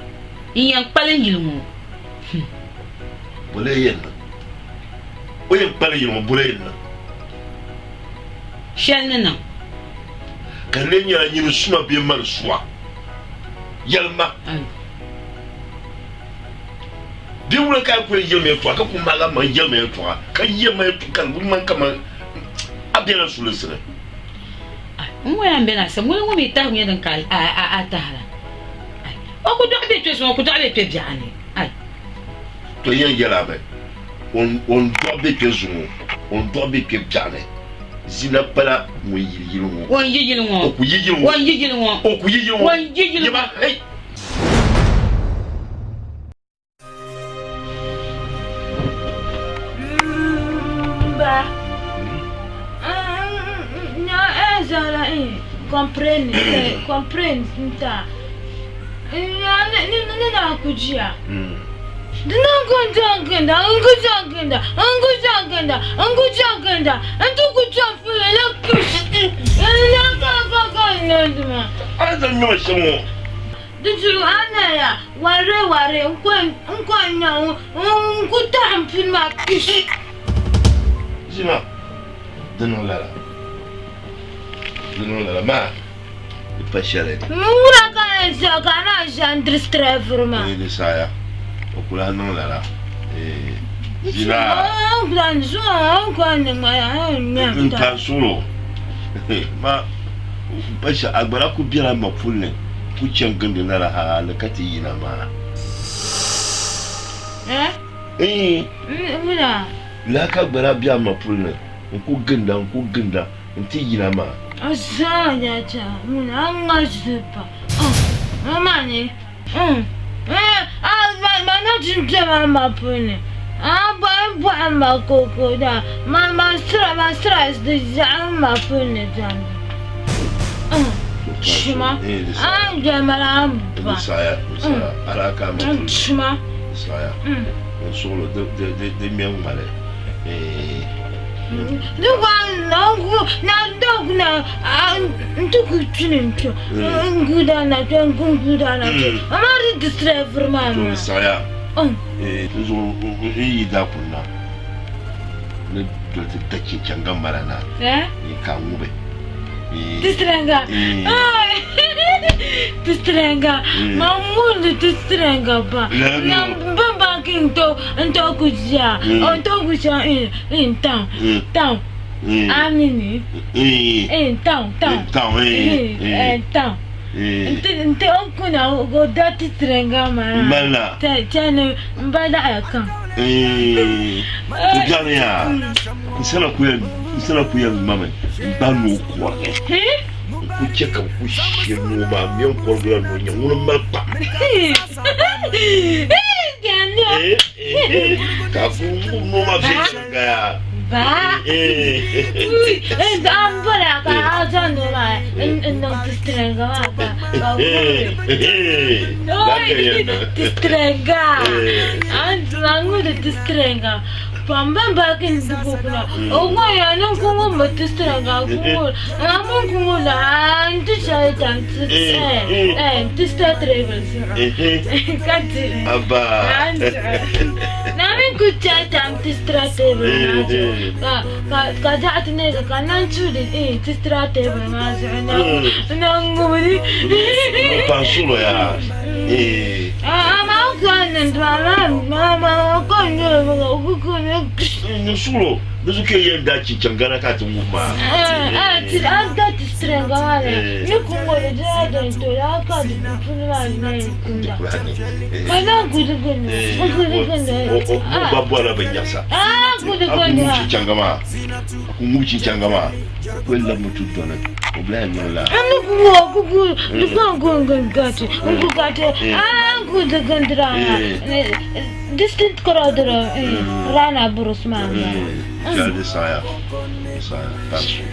S5: yan palen yilmo
S19: bole yen oyen palen yilmo bole yen
S5: shelna
S19: kan ne nya nyiru suma bi man suwa yalma bi wura ka ko yelme to ka kuma ga man yelme to ka yelme to kan bu man kama abena sulusene
S5: mo ya mbena se mo mi ta hunye dan ka a tahara o ko do be tweso ko do be pe biane ai
S19: to yen yela be on do be tweso on do be pe biane Zena para mo yiri mo
S5: won yiri mo
S19: o ku yiri mo
S5: won yiri mo
S19: o ku yiri mo
S5: won yiri mo
S19: hey
S17: Compreende, tá? Não podia. Não conta,
S19: ma pas cher.
S17: Mura kana kana jandre strevma.
S19: Ni saya. Okula non la. Zena.
S17: Gran zo kana ma
S19: un solo. Ma pas agbara ku biara ma fulne. Ku changande na la ha la kati yina ma.
S17: Mura.
S19: La ka agbara biara ma fulne. Ku ganda nti yina ma.
S17: Asanya cha muna ngasipa mamani mana jinja mama pune ba ma kokoda mama stress de jama pune jan shima jamala
S19: saya alaka ma
S17: shima
S19: saya solo de mian male saya da kunna ne dote take cangan marana ka ngube
S17: Tistrenga mamundo tistrenga ba bamba baking to kuja. On to kuja in town. Amini. In town. Nte onkuna go dati trenga mana. Tene mbada akan.
S19: Tujania. Isana kuya mama. Banu kwa. Kucheka kushirmu ba mion korgla no nyamuna malpa.
S17: Ganya.
S19: Kafu no ma fitanga.
S17: Ba. Ambara ka ajando ma. No tistrenga ba. Tistrenga. Antu de tistrenga. Pamba bakin dukuna. Ogo ya no kungo matistrenga kungo. Amun kungo la antu shaitan tista travels. Kati.
S19: Aba.
S17: Namin kuchaitan tista travels. Kajatni kanan chudi tista travels ma zuna. Nangumuri.
S19: Pansulo ya.
S17: Ama ukanen mama ukanen
S19: Nusulo, nusuke yenda chichangana kati nguma.
S17: Anda tistrenga wale. Nikungole jada ntola kadi kufunwa kunda. Mana gudugundu.
S19: Babwala benyasa.
S17: Gudugundu.
S19: Kumuchi changama. Kwenda mtu dona. Oblani wala.
S17: Gugati. Gudugundra. Distant corridor. Rana Burusman.
S19: Jadi saya pansu.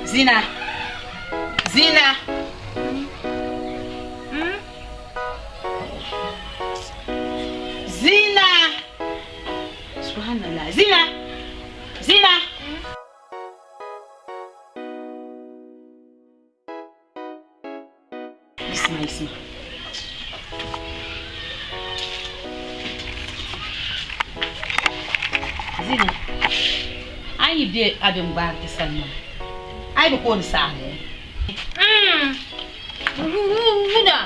S1: Zena. Subhanallah. Zena. Isma. Zena. Ai bi abin ba ta sannan. Ai ba ko ni sa ne. Gula.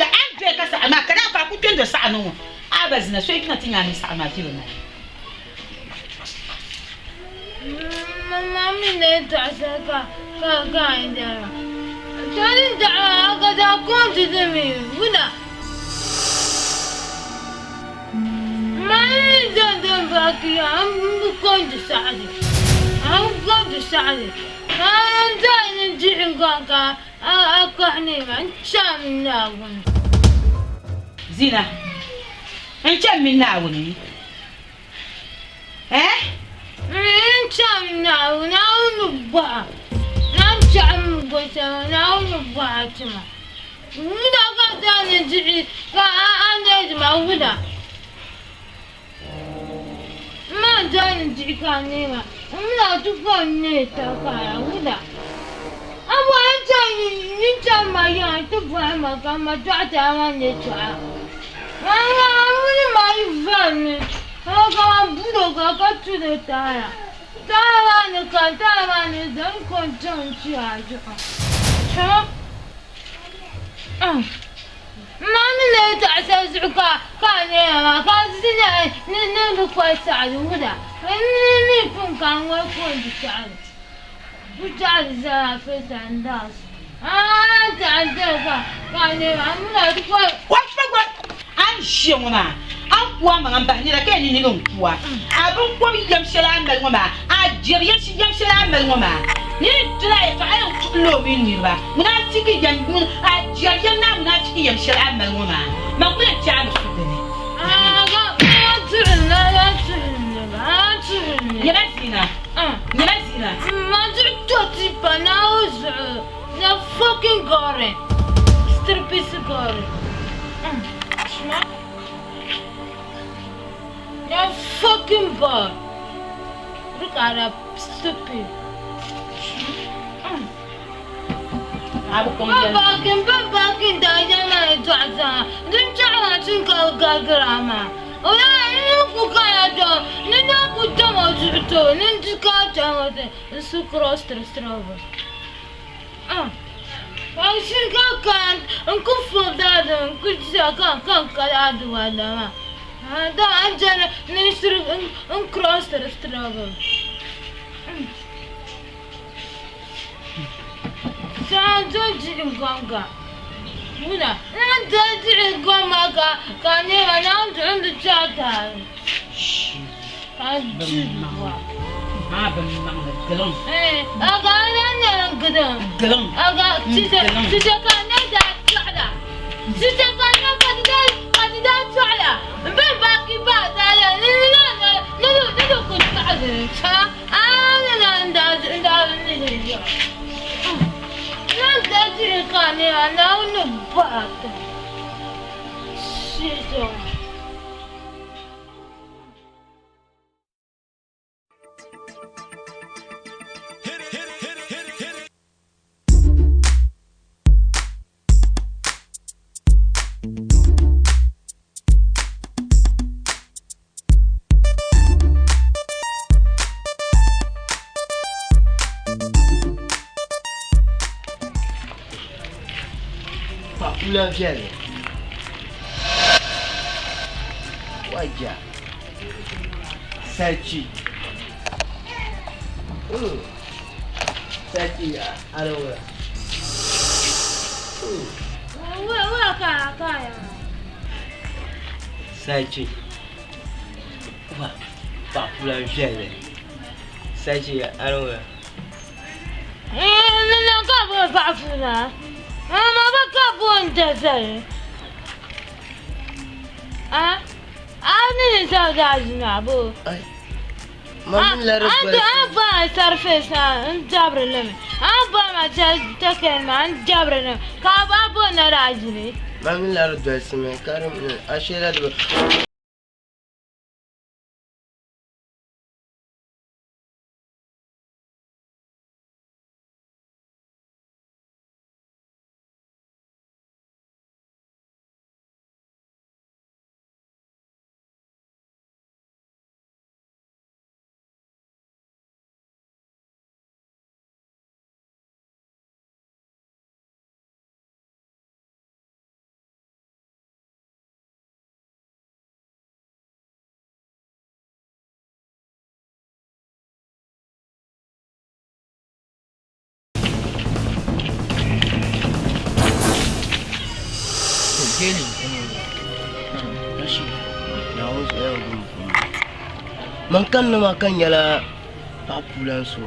S1: An je ka sa ma kana fa ku tendo sa no. Abazina so ikina tinya ni sa ma tiro na.
S17: Mami ne ta sa ka inda. Tani da ga da konti de mi. Gula. Mami da ba ki am konti sa ade. Am konti sa ade. أنت نجيب كاكا أكحني من شام ناون
S1: زينة أنت من ناوني
S17: من شام ناون نبغى نشام قصة ناون نبغى تما ودا كذا نجيب كأنا جمع ودا ما جاني نجيب كانيما ولا تفني تكايا ودا أبغى أنت ما يعني تفهم كما تعتمد نتوع ما يفهم هذا بدو كاتو تايا تاواني زين كنت نشاجع شو ما من تعسس عكا كان يا كان زين نلقى سعد ودا نكون كان ويكون بسعد وجعل زافت عنداس تعدلك كان يعمل تقول
S1: وقف أنشونا أقوى من بحني لكن ينهم قوى أبوكم يمشي العمل وما أجر يمشي العمل وما نتلاقي فعلا تقولوا مني بقى منافق ينون أجر ينا منافق يمشي العمل وما ما قلت تعال صدقني يا مزينة ما جبتوا تبى ناوز نا fucking غارين ستربيس
S17: God. Smack. You're fucking boy. Look at that stupid. Babakin, Diana, didn't I think I'll get grandma? Oh, I look at you. Nina put them out to the toe, and then to cut out and so cross the struggle. I think I can't, and cook for that, and could say I can't cut out the one. I'm Minister and cross the struggle. Don't Gonga. Muna, and don't Gomaga, can you announce on the chat? I
S20: Popular Jelly. Waja. Sachi. Sachi, I don't know. Sachi. What? Popular Jelly. Sachi, I don't know.
S17: I'm a desert. I didn't tell that now. I'm by surface and jabbering. I'm by my child taking man jabbering. Kababo Narajini.
S20: Mammy Lara dressing me, Karim, I shall have. Mankan na makan yala papulan so.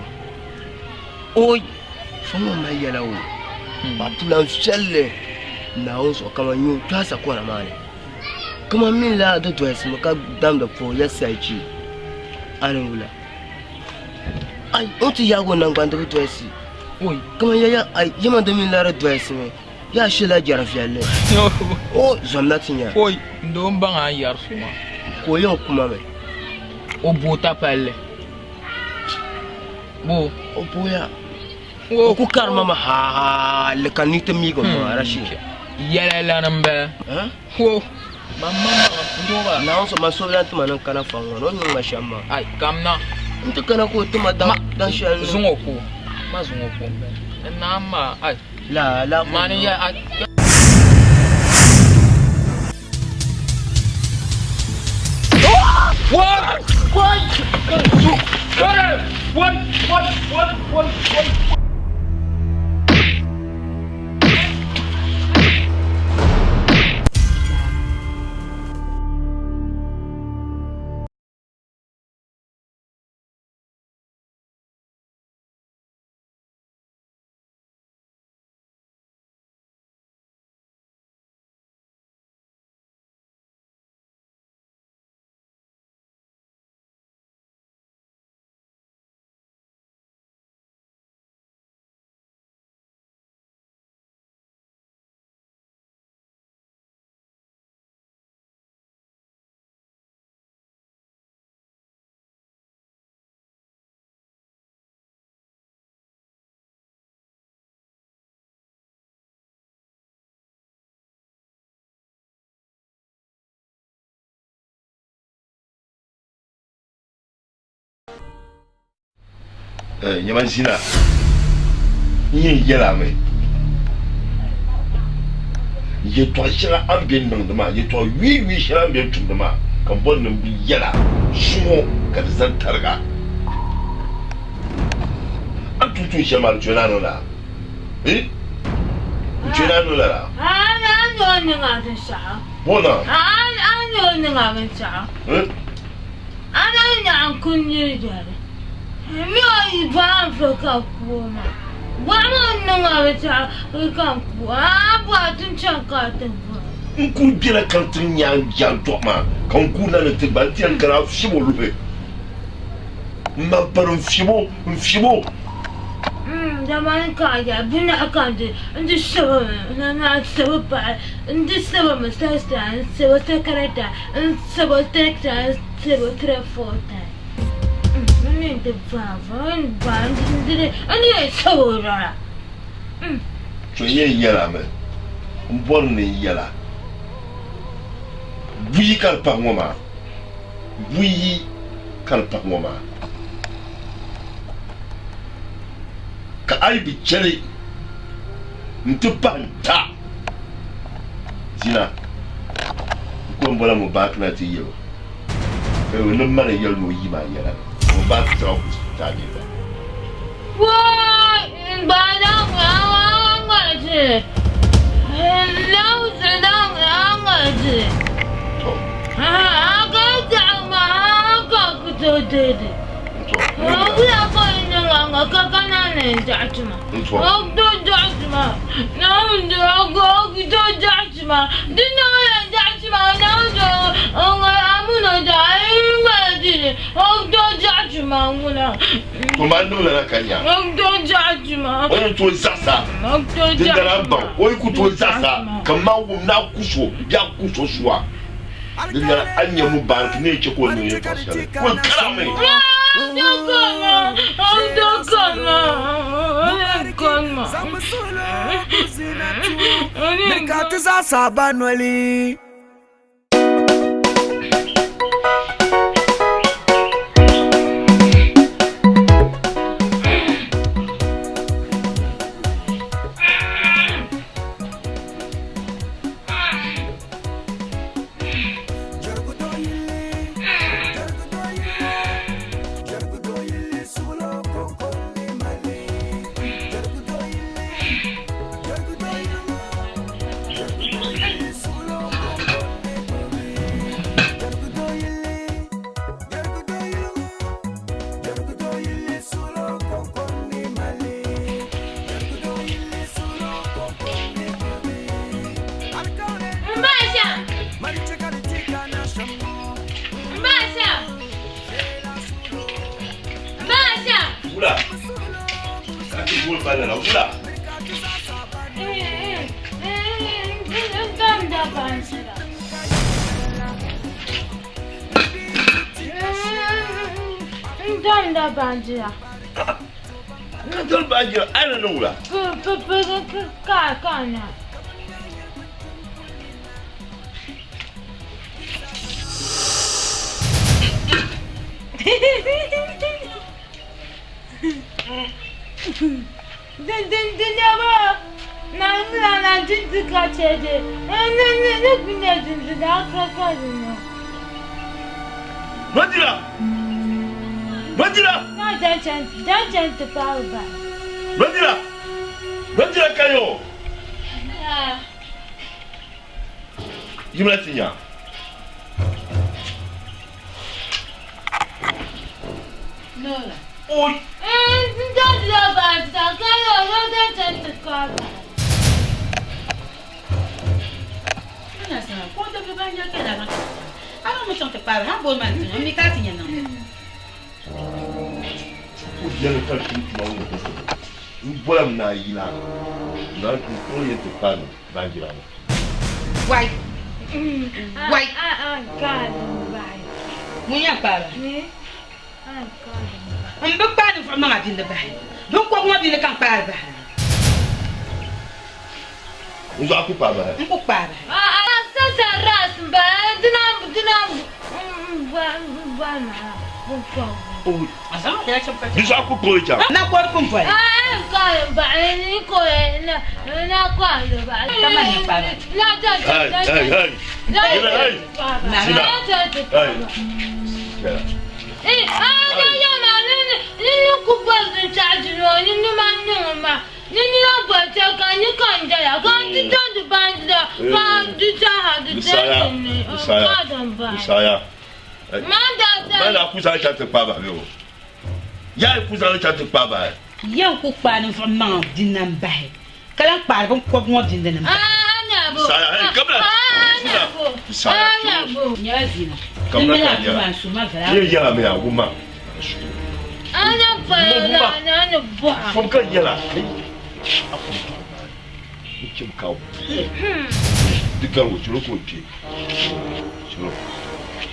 S20: Oi, fama mai yala o. Papulan selle na on so kama nyu tasa kwa na mane. Kama min la do dress maka dam da po ya sai anengula. Ai, onti yago nan gwanda do dress. Oi, kama ya ai yama da min la dress me. Ya shila jarfialle. Oh, zamnatinya.
S21: Oi, ndo mbanga yarsuma.
S20: Ko yo kuma me.
S21: O bota pelle. Bo,
S20: o boya. O ku karma ma ha le kanite migo no arashi.
S21: Yala la namba. Ho. Mama ndoba.
S20: Na onso masobrant manan kana fanga no nyuma shamba.
S21: Ai, kamna.
S20: Ntu kana ko tuma dan shan
S21: zungoko. Ma zungoko. Na ma ai.
S20: La
S21: mani ya What? What?
S19: Nyaman Zena. Yin yela me. Ye to shira an bien nan da ma, ye to wi shira an bien tun da ma. Kan bon nan bi yela. Sumo ka zan targa. An tutu shema jona no la. Jona no la.
S17: Ano nga din siya?
S19: Bona.
S17: Ano nga din siya? Ano nga ang kunyo dyan? Mi ay ba ka po na? Wala nga din siya ka po. Buhatin siya ka po.
S19: Nku bila kantin yang ma. Kan ku na te bantian gara fibo lube. Ma parum fibo.
S17: Zaman kaya bina akande ndi sabo na sabo pa ndi sabo mastasta sabo takarata sabo tekta sabo trafota ni de bava ndi ani sabo ra
S19: to ye yela me mbon ni yela buyi kal pa ngoma ka ai bi chere ntu panta Zena ko mbola mo back na ti yo e wo nem mane yel no yima yela mo back tra ko ta ni ba
S17: wa ba na wa je hello sedang angaje ga ta ma ga ku to de ولا قلنا لنا كنا نجعتما أقدر جعتما نعم أقدر جعتما دنا جعتما نعم أمنا جعيما دي أقدر جعتما ولا
S19: كمان نولا كنيا
S17: أقدر جعتما
S19: وين توزاسا
S17: أقدر
S19: جعتما وين كتوزاسا كمان وناكوشو ياكوشو شوا دنا أني مبارك نيجي كون نيجي كون كلامي
S12: Nikatiza sabanweli.
S17: Banjira.
S19: Betul banjir, ana nula.
S17: Kana. Den apa? Nang jinti kacede. Ne punya jinti dah kakaknya.
S19: Bandira!
S17: Jangan terpaut.
S19: Bandira kayo. Gimana tinya?
S17: No.
S19: Oi.
S17: Jangan basta kayo, jangan terpaut.
S1: Mana sana? Kau dah berbanja ke dah? Aku macam terpaut. Hang boleh mana? Kami katinya nang.
S19: Dia lekat di bawah itu. Boleh naik lah. Nanti kau yang tekan banjir.
S1: Why?
S17: Kan.
S1: Munya apa?
S17: Ni.
S1: Ang bagpano from mga tindabahay. Doon ko mga binakang para.
S19: Untuk aku para.
S1: Untuk para.
S17: Sasaras ba? Dinam. Ba.
S19: Bisa aku poja.
S1: Na ko kun fa.
S17: Ka ba ni ko na ko ba.
S1: Kama ni pa.
S17: Na ta.
S19: Hey.
S17: Ya ma ni ku ba de charge no ni ma ma. Ni na ba ta kan ni kan ja ya kan ti don de ban da. Kan ti ta ha de ni.
S19: Saya. Mana kusa cha te pa ba yo. Ya kusa cha te pa ba.
S1: Ya ku pa ni fa ma dinan ba. Kala pa ko ko mo dinan ba.
S19: Saya, kabla. Saya.
S1: Ya Zena.
S19: Kabla ka ya. Ya me aguma.
S17: Ana pa na ba.
S19: Fom ka yela. Kim ka. Diga wo chulo ko ti. Chulo.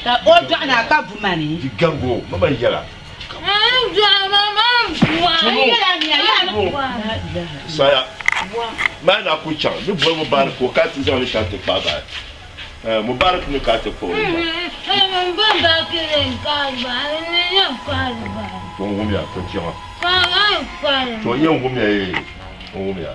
S1: Ta o do na ka bumani.
S19: Diga wo mama yela. Saya. Mana aku cang, ni buat mubarak ko kati zan ni kati baba. Mubarak ni kati ko.
S17: Bamba kire kalba, ni ya kalba.
S19: Tunggu ya, tunggu ya.
S17: Kalba.
S19: Tunggu ya, tunggu ya.